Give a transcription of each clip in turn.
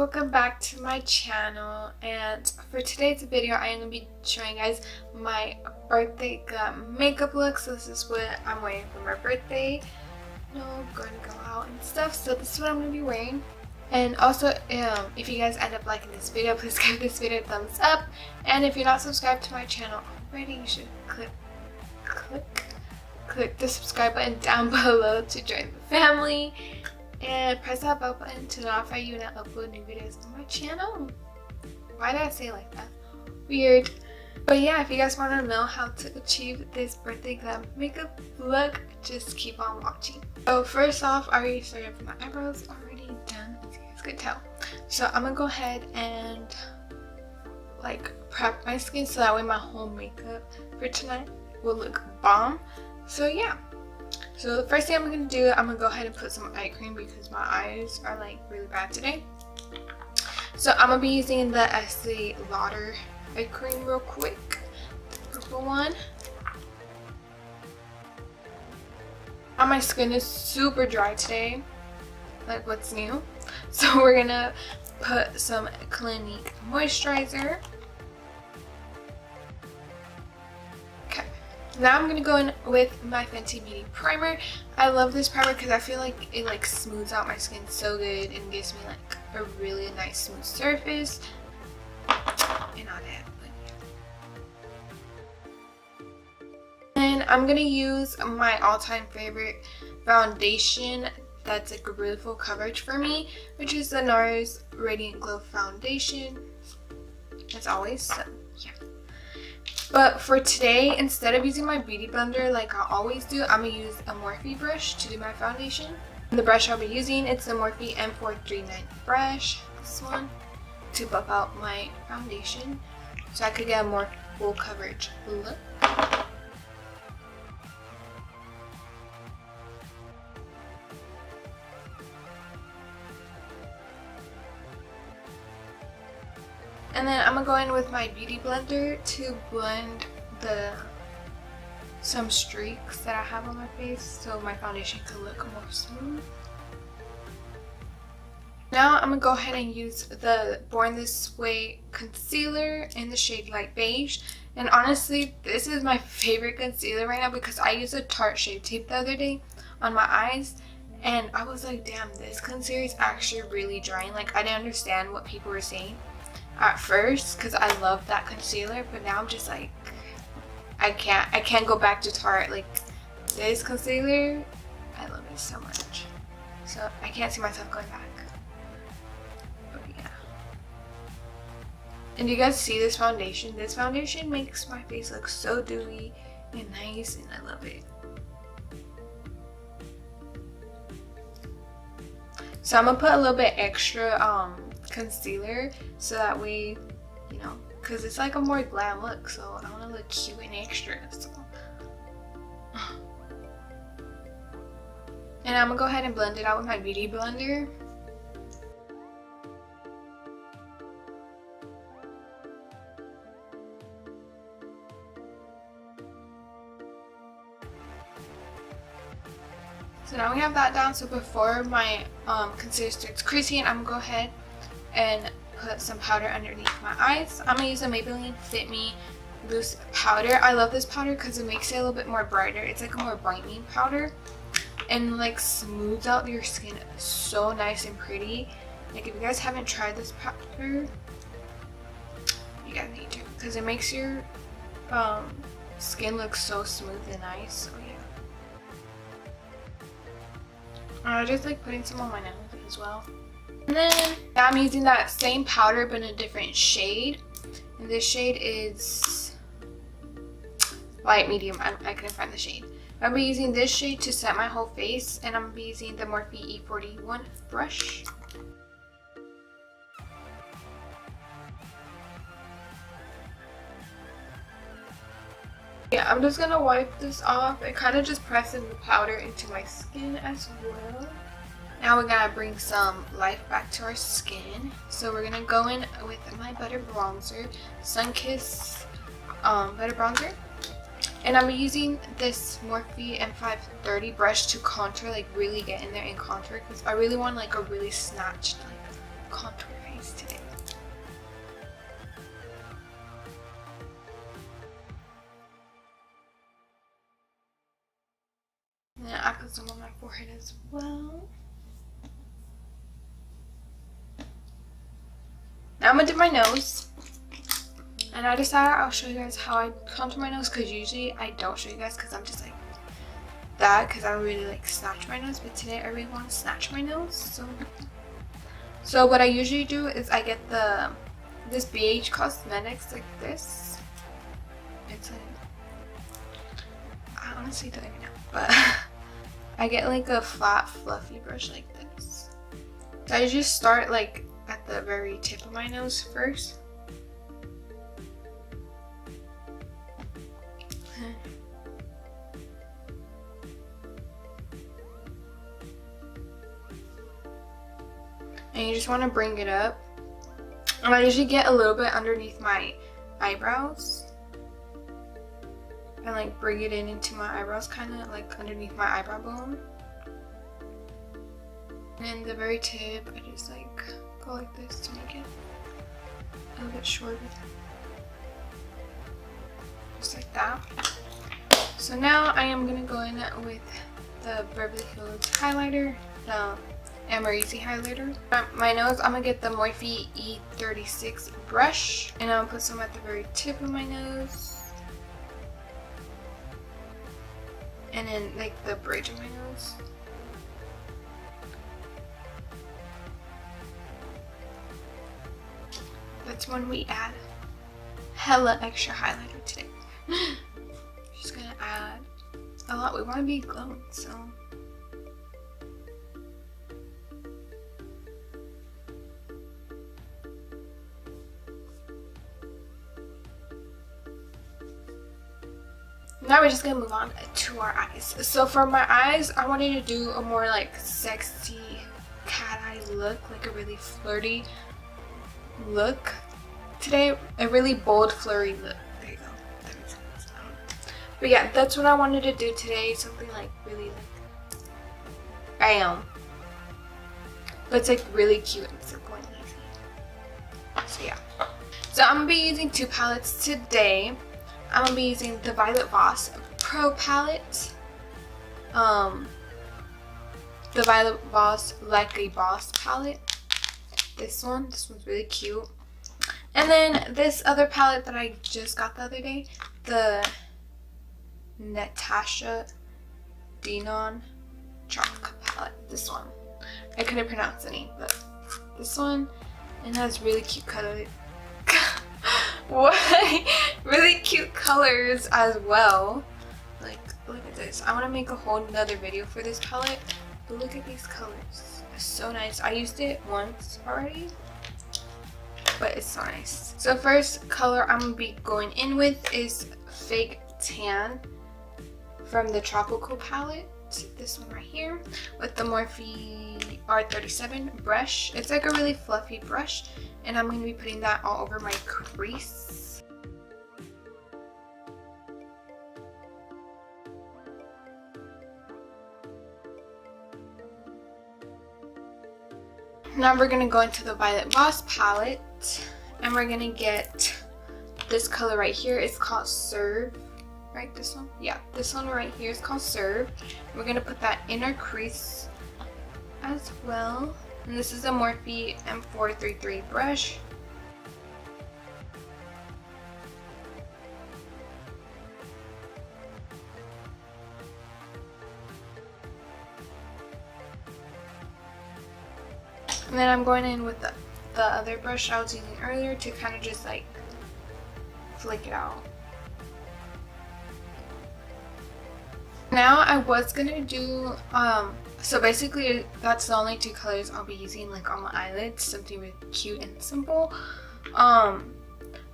welcome back to my channel, and for today's video I am going to be showing you guys my birthday glam makeup look. So this is what I'm wearing for my birthday. Going to go out and stuff, so this is what I'm going to be wearing. And also if you guys end up liking this video, please give this video a thumbs up, and if you're not subscribed to my channel already, you should click the subscribe button down below to join the family. And press that bell button to notify you when I upload new videos on my channel. Why did I say it like that? Weird. But yeah, if you guys want to know how to achieve this birthday glam makeup look, just keep on watching. So first off, I already started with my eyebrows, already done, as you guys could tell. So I'm gonna go ahead and like prep my skin so that way my whole makeup for tonight will look bomb. So yeah. So the first thing I'm going to do, I'm going to go ahead and put some eye cream because my eyes are like really bad today. So I'm going to be using the Estee Lauder eye cream real quick. The purple one. And my skin is super dry today. Like what's new. So we're going to put some Clinique moisturizer. Now I'm going to go in with my Fenty Beauty primer. I love this primer because I feel like it like smooths out my skin so good and gives me like a really nice smooth surface. And all that. And I'm going to use my all-time favorite foundation that's like a really full coverage for me, which is the NARS Radiant Glow Foundation, as always. So yeah. But for today, instead of using my beauty blender like I always do, I'm going to use a Morphe brush to do my foundation. And the brush I'll be using, it's the Morphe M439 brush, this one, to buff out my foundation so I could get a more full coverage look. And then I'm going to go in with my beauty blender to blend some streaks that I have on my face so my foundation could look more smooth. Now I'm going to go ahead and use the Born This Way concealer in the shade Light Beige. And honestly, this is my favorite concealer right now because I used a Tarte Shape Tape the other day on my eyes. And I was like, damn, this concealer is actually really drying. Like, I didn't understand what people were saying at first because I love that concealer, but now I'm just like I can't go back to Tarte. Like, this concealer, I love it so much, so I can't see myself going back. But yeah. And do you guys see this foundation? This foundation makes my face look so dewy and nice, and I love it. So I'm gonna put a little bit extra concealer so that way, you know, because it's like a more glam look, so I want to look cute and extra. So. And I'm gonna go ahead and blend it out with my beauty blender. So now we have that down. So before my concealer starts creasing, I'm gonna go ahead and put some powder underneath my eyes. I'm gonna use a Maybelline Fit Me loose powder. I love this powder because it makes it a little bit more brighter. It's like a more brightening powder and like smooths out your skin so nice and pretty. Like, if you guys haven't tried this powder, you guys need to, because it makes your skin look so smooth and nice. So yeah. I just like putting some on my nose as well. And then now I'm using that same powder but in a different shade. And this shade is light medium. I couldn't find the shade. I'll be using this shade to set my whole face, and I'm going to be using the Morphe E41 brush. Yeah, I'm just going to wipe this off and kind of just pressing the powder into my skin as well. Now we gotta bring some life back to our skin. So we're gonna go in with my Butter Bronzer, Sunkissed Butter Bronzer. And I'm using this Morphe M530 brush to contour, like really get in there and contour, because I really want like a really snatched like contour face. some on my forehead as well. Now I'm gonna do my nose. And I decided I'll show you guys how I contour my nose, because usually I don't show you guys because I'm just like that, because I don't really like snatch my nose, but today I really want to snatch my nose. So what I usually do is I get this BH Cosmetics like this. It's like, I honestly don't even know, but I get like a flat fluffy brush like this. So I just start like at the very tip of my nose first. And you just want to bring it up. And I usually get a little bit underneath my eyebrows. And like bring it into my eyebrows, kind of like underneath my eyebrow bone. And the very tip, I just like go like this to make it a little bit shorter. Just like that. So now I am going to go in with the Beverly Hills highlighter, the Easy highlighter. My nose, I'm going to get the Morphe E36 brush, and I'm going to put some at the very tip of my nose. And then like the bridge of my nose. That's when we add hella extra highlighter today. Just gonna add a lot. We want to be glowing, so. Now we're just gonna move on to our eyes. So for my eyes, I wanted to do a more like sexy cat eye look, like a really flirty look today. A really bold, flirty look. There you go. That makes sense. But yeah, that's what I wanted to do today. Something like really like bam. But it's like really cute and simple and easy. So yeah. So I'm gonna be using two palettes today. I'm gonna be using the Violet Voss Pro palette, the Violet Voss Like a Boss palette. This one's really cute. And then this other palette that I just got the other day, the Natasha Denon Chalk palette. This one, I couldn't pronounce the name, but this one, it has really cute colors. What? Really cute colors as well. Like, look at this. I want to make a whole nother video for this palette, but look at these colors. It's so nice. I used it once already, but it's so nice. So first color I'm going to be going in with is Fake Tan from the Tropical palette. This one right here with the Morphe R37 brush. It's like a really fluffy brush, and I'm going to be putting that all over my crease. Now we're going to go into the Violet Voss palette, and we're going to get this color right here. It's called Serve. Right, this one? Yeah, this one right here is called Serve. We're going to put that in our crease as well. And this is a Morphe M433 brush. And then I'm going in with the other brush I was using earlier to kind of just like flick it out. Now I was gonna do so basically that's the only two colors I'll be using like on my eyelids, something really cute and simple. I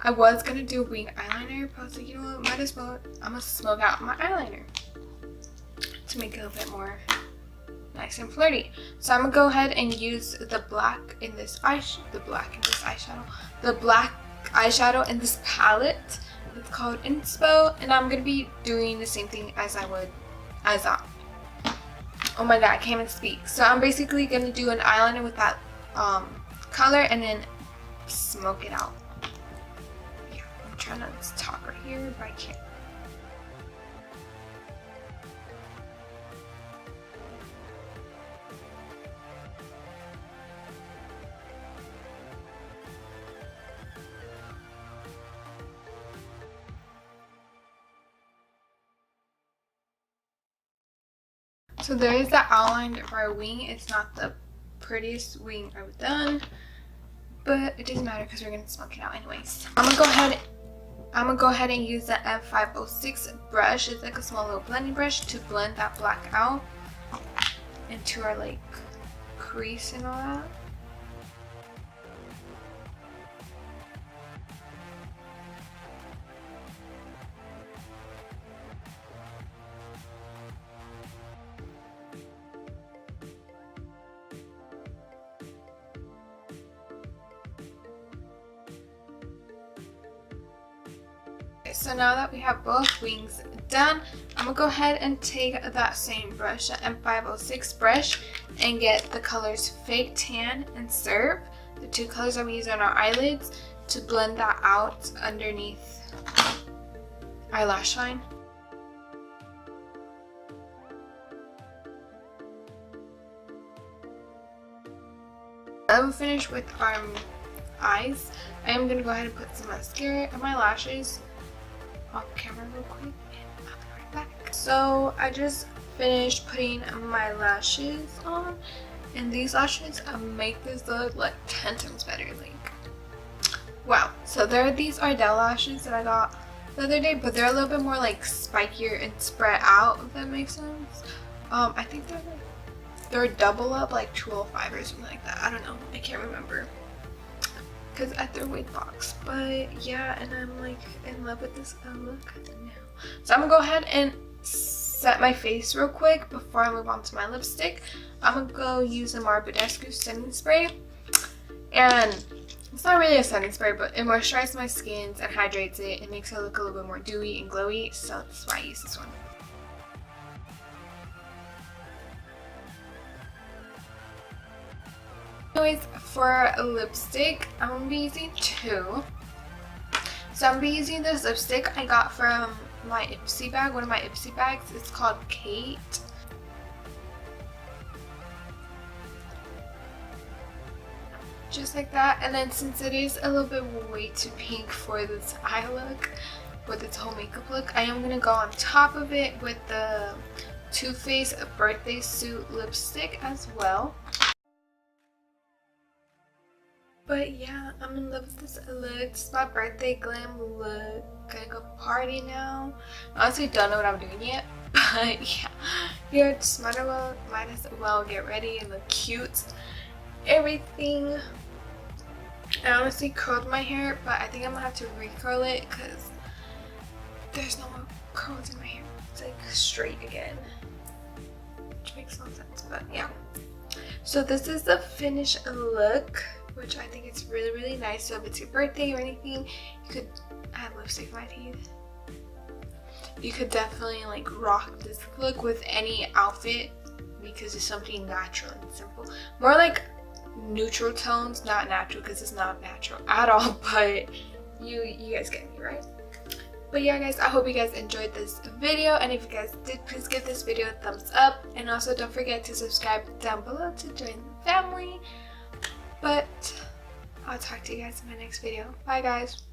was gonna do a wing eyeliner, but I was like, you know what, might as well, I'm gonna smoke out my eyeliner to make it a little bit more nice and flirty. So I'm gonna go ahead and use the black in this eyeshadow, the black eyeshadow in this palette. It's called Inspo, and I'm gonna be doing the same thing as I would as that. Oh my god, I can't even speak. So I'm basically gonna do an eyeliner with that color and then smoke it out. Yeah, I'm trying not to talk right here, but I can't. So there is the outline of our wing. It's not the prettiest wing I've done, but it doesn't matter because we're gonna smoke it out anyways. I'm gonna go ahead and use the M506 brush. It's like a small little blending brush to blend that black out into our like crease and all that. So now that we have both wings done, I'm gonna go ahead and take that same brush, the M506 brush, and get the colors Fake Tan and Serve, the two colors that we use on our eyelids, to blend that out underneath our lash line. I'm finished with our eyes. I am gonna go ahead and put some mascara on my lashes off camera real quick, and I'll be right back. So I just finished putting my lashes on, and these lashes make this look like 10 times better. Like, wow. So these Ardell lashes that I got the other day, but they're a little bit more like spikier and spread out, if that makes sense. I think they're double up, like 205 or something like that. I don't know, I can't remember because I threw away the box. But yeah, and I'm like in love with this look now. So I'm gonna go ahead and set my face real quick before I move on to my lipstick. I'm gonna go use the Marbodescu setting spray, and it's not really a setting spray, but it moisturizes my skin and hydrates it. It makes it look a little bit more dewy and glowy, so that's why I use this one. Anyways, for lipstick, I'm going to be using two. So I'm going to be using this lipstick I got from my Ipsy bag, one of my Ipsy bags. It's called Kate. Just like that. And then since it is a little bit way too pink for this eye look, with its whole makeup look, I am going to go on top of it with the Too Faced Birthday Suit lipstick as well. But yeah, I'm in love with this look. It's my birthday glam look. Gonna go party now. I honestly don't know what I'm doing yet, but yeah, just might as well get ready and look cute. Everything. I honestly curled my hair, but I think I'm gonna have to recurl it because there's no more curls in my hair. It's like straight again, which makes no sense. But yeah. So this is the finished look, which I think it's really nice. So if it's your birthday or anything, you could add lipstick in my teeth. You could definitely like rock this look with any outfit because it's something natural and simple. More like neutral tones, not natural because it's not natural at all, but you guys get me, right? But yeah guys, I hope you guys enjoyed this video, and if you guys did, please give this video a thumbs up, and also don't forget to subscribe down below to join the family. But I'll talk to you guys in my next video. Bye guys.